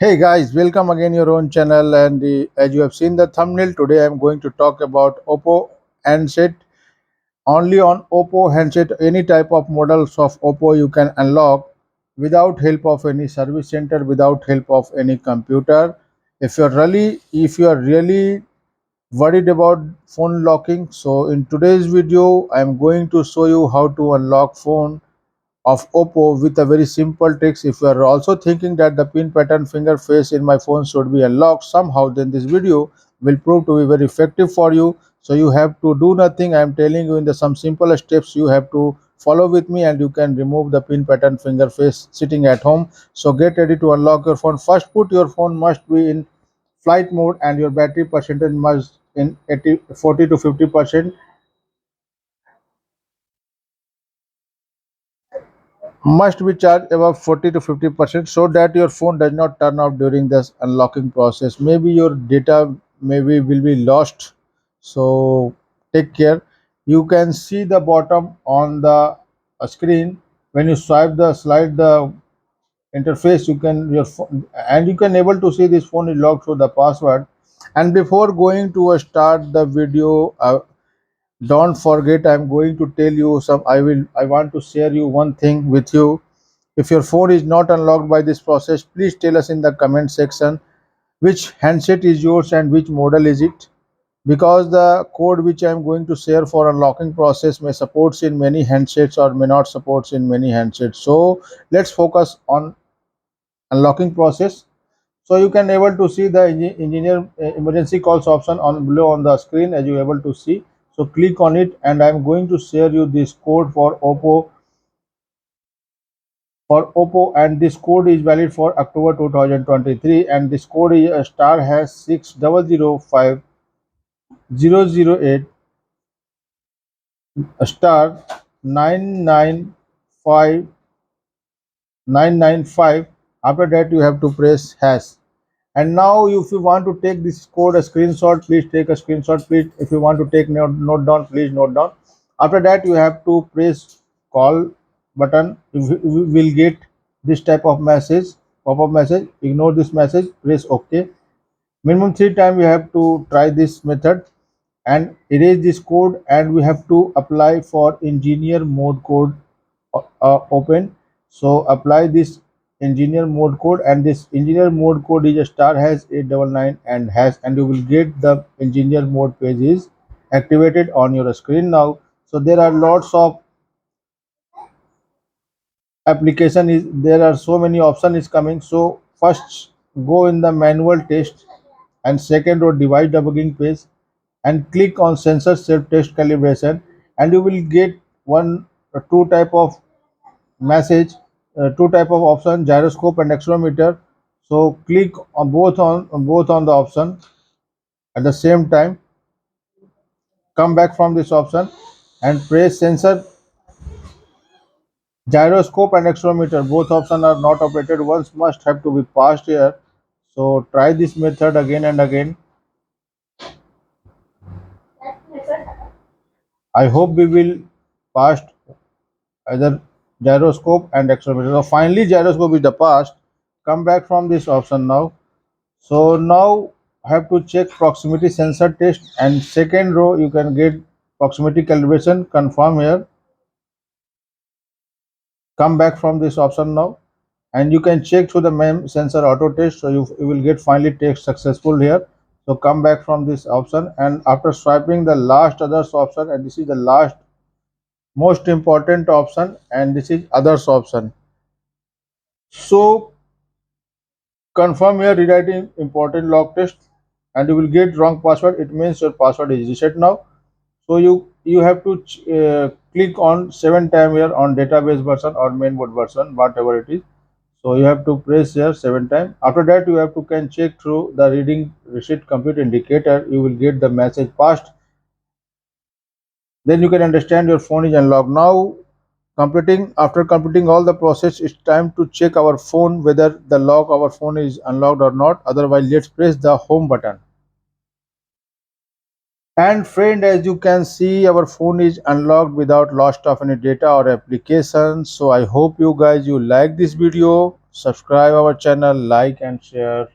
Hey guys, welcome again your own channel and as you have seen the thumbnail, today I am going to talk about Oppo handset. Only on Oppo handset, any type of models of Oppo you can unlock without help of any service center, without help of any computer. If you are really worried about phone locking, so in today's video I am going to show you how to unlock phone of Oppo with a very simple tricks. If you are also thinking that the pin pattern finger face in my phone should be unlocked somehow, then this video will prove to be very effective for you. So you have to do nothing. I am telling you in the some simple steps you have to follow with me and you can remove the pin pattern finger face sitting at home. So get ready to unlock your phone. First, put your phone must be in flight mode and your battery percentage must in 40 to 50%, must be charged above 40 to 50% so that your phone does not turn off during this unlocking process. Maybe your data maybe will be lost, so take care. You can see the bottom on the screen. When you slide the interface, you can your phone, and you can able to see this phone is locked through the password. And before going to start the video, don't forget, I'm going to tell you some, I want to share you one thing with you. If your phone is not unlocked by this process, please tell us in the comment section which handset is yours and which model is it, because the code which I am going to share for unlocking process may supports in many handsets or may not supports in many handsets. So let's focus on unlocking process. So you can able to see the engineer emergency calls option on below on the screen, as you able to see. So click on it and I am going to share you this code for Oppo, and this code is valid for October 2023, and this code is star has 6005 008 star 995 995. After that you have to press hash. And now if you want to take this code a screenshot, please take a screenshot. Please, if you want to take note down, please note down. After that you have to press call button. You will get this type of message, pop-up message. Ignore this message, press ok. Minimum 3 times you have to try this method and erase this code, and we have to apply for engineer mode code open. So apply this engineer mode code, and this engineer mode code is a star has 899 and hash, and you will get the engineer mode page is activated on your screen now. So there are lots of application is there, are so many option is coming. So first go in the manual test, and second row device debugging page, and click on sensor self test calibration, and you will get one or two type of message, two type of option, gyroscope and accelerometer. So click on the option at the same time. Come back from this option and press sensor, gyroscope and accelerometer. Both options are not operated once, must have to be passed here. So try this method again and again. I hope we will pass either gyroscope and accelerometer. So finally gyroscope is the past. Come back from this option now. So now have to check proximity sensor test, and second row you can get proximity calibration. Confirm here. Come back from this option now, and you can check through the MEM sensor auto test. So you will get finally test successful here. So come back from this option, and after swiping the last others option, and this is the last most important option, and this is others option. So confirm here, rewriting important log test, and you will get wrong password. It means your password is reset now. So you have to click on 7 times here on database version or mainboard version, whatever it is. So you have to press here 7 times. After that you have to can check through the reading receipt compute indicator. You will get the message passed. Then you can understand your phone is unlocked. Now completing after completing all the process, it's time to check our phone whether the lock our phone is unlocked or not. Otherwise, let's press the home button. And friend, as you can see, our phone is unlocked without loss of any data or application. So I hope you guys you like this video. Subscribe our channel, like and share.